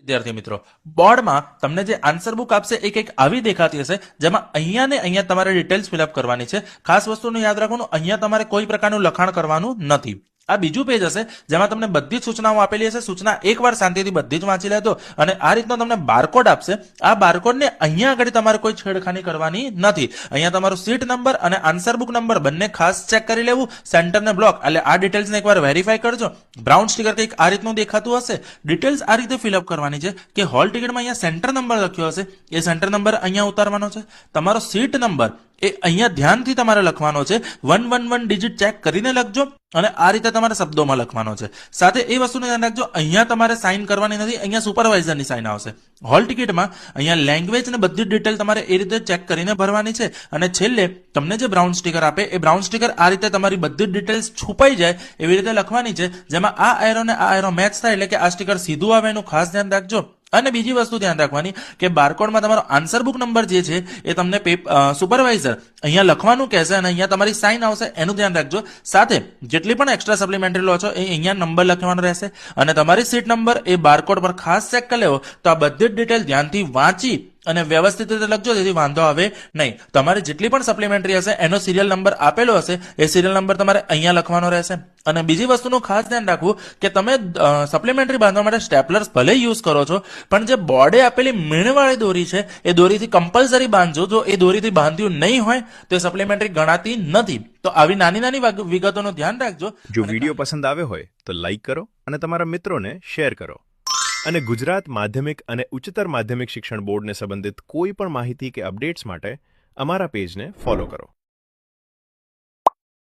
વિદ્યાર્થી મિત્રો, બોર્ડમાં તમને જે આન્સર બુક આપશે એ કંઈક આવી દેખાતી હશે, જેમાં અહીંયા ને અહીંયા તમારે ડિટેલ્સ ફિલઅપ કરવાની છે. ખાસ વસ્તુનું યાદ રાખવાનું, અહીંયા તમારે કોઈ પ્રકારનું લખાણ કરવાનું નથી. આ બીજું પેજ હશે જેમાં તમને બધી જ સૂચનાઓ આપેલી હશે. સૂચના એકવાર શાંતિથી બધી જ વાંચી લેતો અને આ રીતનો તમને બારકોડ આપશે. આ બારકોડને અહીંયા આગળ તમારે કોઈ છેડખાની કરવાની નથી. અહીંયા તમારો સીટ નંબર અને આન્સર બુક નંબર બંને ખાસ ચેક કરી લેવું. સેન્ટર ને બ્લોક એટલે આ ડિટેલ્સને એકવાર વેરીફાઈ કરજો. બ્રાઉન સ્ટીકર કંઈક આ રીતનું દેખાતું હશે. ડિટેલ્સ આ રીતે ફિલઅપ કરવાની છે કે હોલ ટિકિટમાં અહીંયા સેન્ટર નંબર લખ્યો હશે, એ સેન્ટર નંબર અહીંયા ઉતારવાનો છે. તમારો સીટ નંબર એ અહીંયા ધ્યાનથી તમારે લખવાનો છે. 111 ડિજિટ ચેક કરીને લખજો અને આ રીતે તમારે શબ્દોમાં લખવાનો છે. સાથે એ વસ્તુને ધ્યાન રાખજો, અહીંયા તમારે સાઇન કરવાની નથી, અહીંયા સુપરવાઇઝરની સાઇન આવશે. હોલ ટિકિટમાં અહીંયા લેંગ્વેજ ને બધી ડિટેલ તમારે એ રીતે ચેક કરીને ભરવાની છે. અને છેલ્લે તમને જે બ્રાઉન સ્ટીકર આપે એ બ્રાઉન સ્ટીકર આ રીતે તમારી બધી ડિટેલ્સ છુપાઈ જાય એવી રીતે લખવાની છે, જેમાં આ એરો ને આ એરો મેચ થાય એટલે કે આ સ્ટીકર સીધું આવે એનું ખાસ ધ્યાન રાખજો. અને બીજી વસ્તુ ધ્યાન રાખવાની કે બારકોડમાં તમારો આન્સર બુક નંબર જે છે એ તમને સુપરવાઇઝર અહીંયા લખવાનું કહેશે અને અહીંયા તમારી સાઇન આવશે, એનું ધ્યાન રાખજો. સાથે જેટલી પણ એક્સ્ટ્રા સપ્લિમેન્ટરી લો છો એ અહીંયા નંબર લખવાનો રહેશે અને તમારી સીટ નંબર એ બારકોડ પર ખાસ ચેક કરી લેવો. તો આ બધી જ ડિટેલ ધ્યાનથી વાંચી અને વ્યવસ્થિત રીતે લખજો, જેથી વાંધો આવે નહીં. તમારે જેટલી પણ સપ્લિમેન્ટરી હશે એનો સિરિયલ નંબર આપેલો હશે, એ સિરિયલ નંબર તમારે અહીંયા લખવાનો રહેશે. અને બીજી વસ્તુનું ખાસ ધ્યાન રાખવું કે તમે સપ્લિમેન્ટરી બાંધવા માટે સ્ટેપલર્સ ભલે યુઝ કરો છો, પણ જે બોર્ડે આપેલી મીણવાળી દોરી છે એ દોરીથી કમ્પલસરી બાંધજો. જો એ દોરીથી બાંધ્યું નહીં હોય તો એ સપ્લિમેન્ટરી ગણાતી નથી. તો આવી નાની નાની વિગતોનું ધ્યાન રાખજો. જો વિડીયો પસંદ આવ્યો હોય તો લાઈક કરો અને તમારા મિત્રોને શેર કરો. અને ગુજરાત માધ્યમિક અને ઉચ્ચતર માધ્યમિક શિક્ષણ બોર્ડને સંબંધિત કોઈ પણ માહિતી કે અપડેટ્સ માટે અમારા પેજને ફોલો કરો.